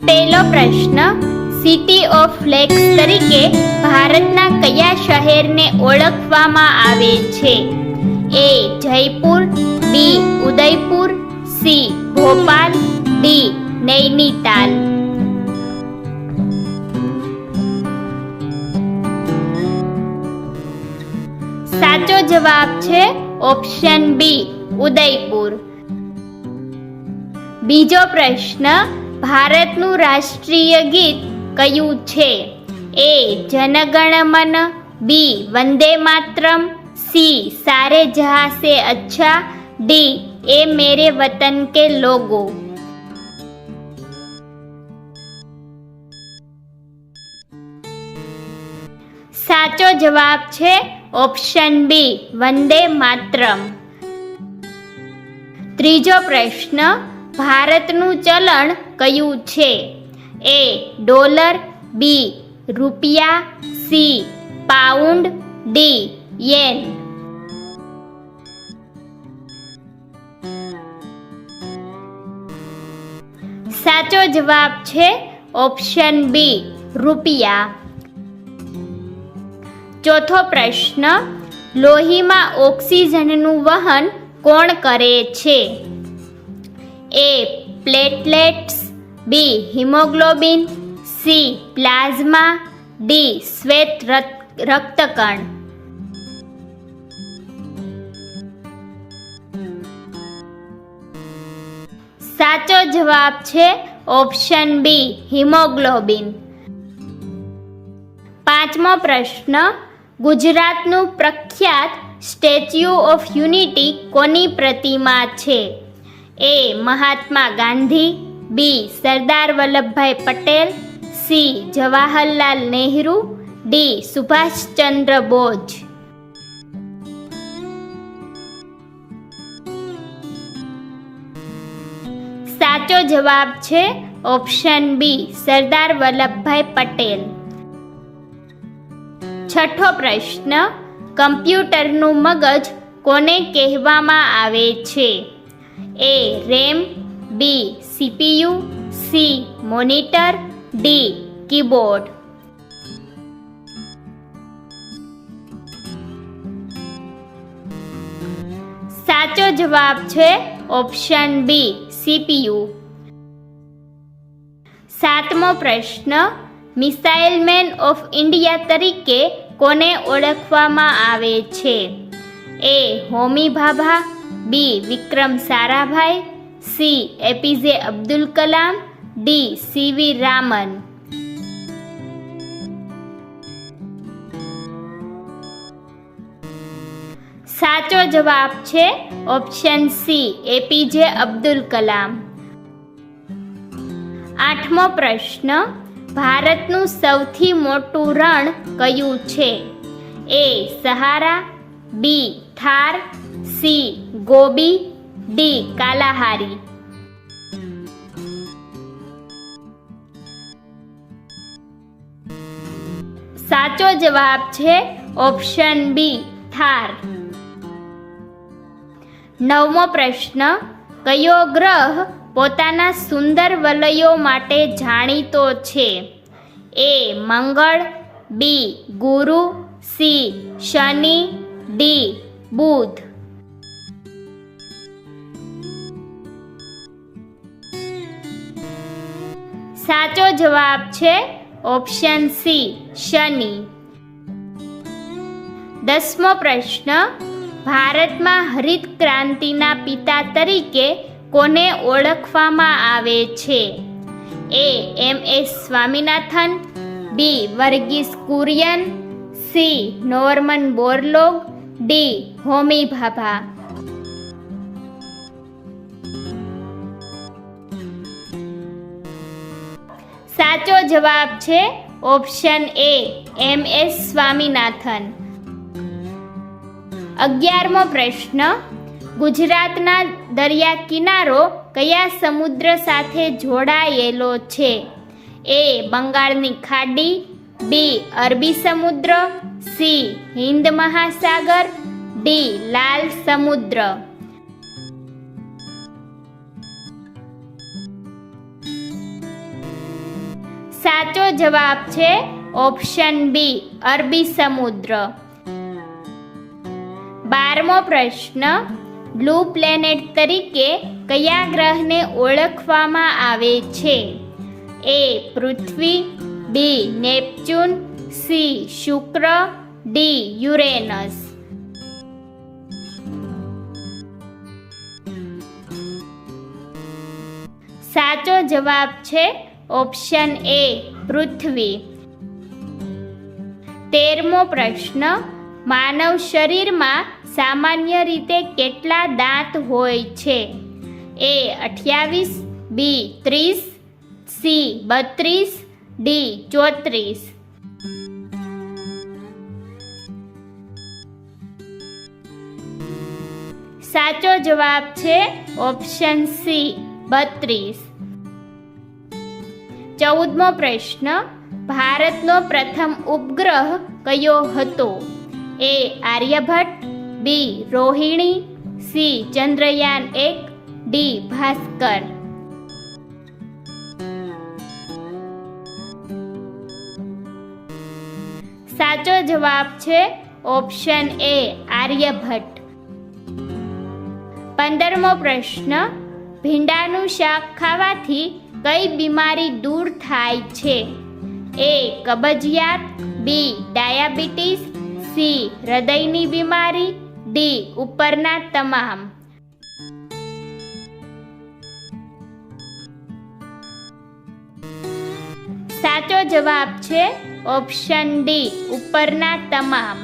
પહેલો પ્રશ્ન, city of lakhs તરીકે ભારતના કયા શહેરને ઓળખવામાં આવે છે? એ જયપુર, બી ઉદયપુર, સી ભોપાલ, ડી નૈનીતાલ. સાચો જવાબ છે ઓપ્શન બી ઉદયપુર. બીજો પ્રશ્ન, ભારતનું રાષ્ટ્રીય ગીત કયું છે? એ જનગણ મન, બી વંદે માતરમ, सी सारे जहां से अच्छा, डी ए मेरे वतन के लोगो. साचो जवाब छे ऑप्शन बी वंदे मातरम. ત્રીજો પ્રશ્ન, ભારતનું ચલણ કયું છે? એ ડોલર, બી રૂપિયા, સી પાઉન્ડ, ડી યેન. સાચો જવાબ છે ઓપ્શન બી રૂપિયા. ચોથો પ્રશ્ન, લોહીમાં ઓક્સિજનનું વહન કોણ કરે છે? એ પ્લેટલેટ્સ, બી હિમોગ્લોબિન, સી પ્લાઝમા, ડી શ્વેત રક્તકણ. સાચો જવાબ છે ઓપ્શન બી હિમોગ્લોબિન. પાંચમો પ્રશ્ન, ગુજરાતનું પ્રખ્યાત સ્ટેચ્યુ ઓફ યુનિટી કોની પ્રતિમા છે? A Mahatma Gandhi, B Sardar Vallabhbhai Patel, C Jawaharlal Nehru, D Subhashchandra Bose. સાચો જવાબ છે ઓપ્શન બી સરદાર વલ્લભભાઈ પટેલ. છઠ્ઠો પ્રશ્ન, કમ્પ્યુટરનું મગજ કોને કહેવામાં આવે છે? A RAM, B CPU, C monitor, D keyboard. સાચો જવાબ છે ઓપ્શન બી સીપીયુ. સાતમો પ્રશ્ન, મિસાઇલ મેન ઓફ ઇન્ડિયા તરીકે કોને ઓળખવામાં આવે છે? A Homi Bhabha, B Vikram Sarabhai, C APJ Abdul Kalam, D CV Raman. સાચો જવાબ છે option C APJ Abdul Kalam. આઠમો પ્રશ્ન, ભારતનું સૌથી મોટું રણ કયું છે? A Sahara, B Thar, C Gobi, D Kalahari. સાચો જવાબ છે ઓપ્શન બી થાર. નવમો પ્રશ્ન, કયો ગ્રહ પોતાના સુંદર વલયો માટે જાણીતો છે? એ મંગળ, બી ગુરુ, સી શનિ, ડી બુધ. સાચો જવાબ છે ઓપ્શન સી શનિ. દસમો પ્રશ્ન, ભારતમાં હરિત ક્રાંતિના પિતા તરીકે કોને ઓળખવામાં આવે છે? A MS. Swaminathan, B Verghese Kurien, C Norman Borlaug, D Homi Bhabha. સાચો જવાબ છે ઓપ્શન એ એમ.એસ. સ્વામિનાથન. 11મો પ્રશ્ન, ગુજરાતના દરિયા કિનારો કયા સમુદ્ર સાથે જોડાયેલો છે? એ બંગાળની ખાડી, બી અરબી સમુદ્ર, સી હિન્દ મહાસાગર, ડી લાલ સમુદ્ર. સાચો જવાબ છે ઓપ્શન બી, અરબી સમુદ્ર. 12મો પ્રશ્ન, બ્લુ પ્લેનેટ તરીકે કયા ગ્રહને ઓળખવામાં આવે છે? એ પૃથ્વી, બી નેપચ્યુન, સી શુક્ર, ડી યુરેનસ. સાચો જવાબ છે ઓપ્શન એ, પૃથ્વી. 13મો પ્રશ્ન, માનવ શરીરમાં સામાન્ય રીતે કેટલા દાંત હોય છે? એ 28, બી 30, સી 32, ડી 34. સાચો જવાબ છે ઓપ્શન સી, 32. 14મો પ્રશ્ન, ભારતનો પ્રથમ ઉપગ્રહ કયો હતો? એ આર્યભટ્ટ, બી રોહિણી, સી ચંદ્રયાન 1, ડી ભાસ્કર. સાચો જવાબ છે ઓપ્શન એ, આર્યભટ્ટ. 15મો પ્રશ્ન, ભીંડાનું શાક ખાવાથી કઈ બીમારી દૂર થાય છે? એ કબજિયાત, બી ડાયાબિટીસ, સી હૃદયની બીમારી, ડી ઉપરના તમામ. સાચો જવાબ છે ઓપ્શન ડી, ઉપરના તમામ.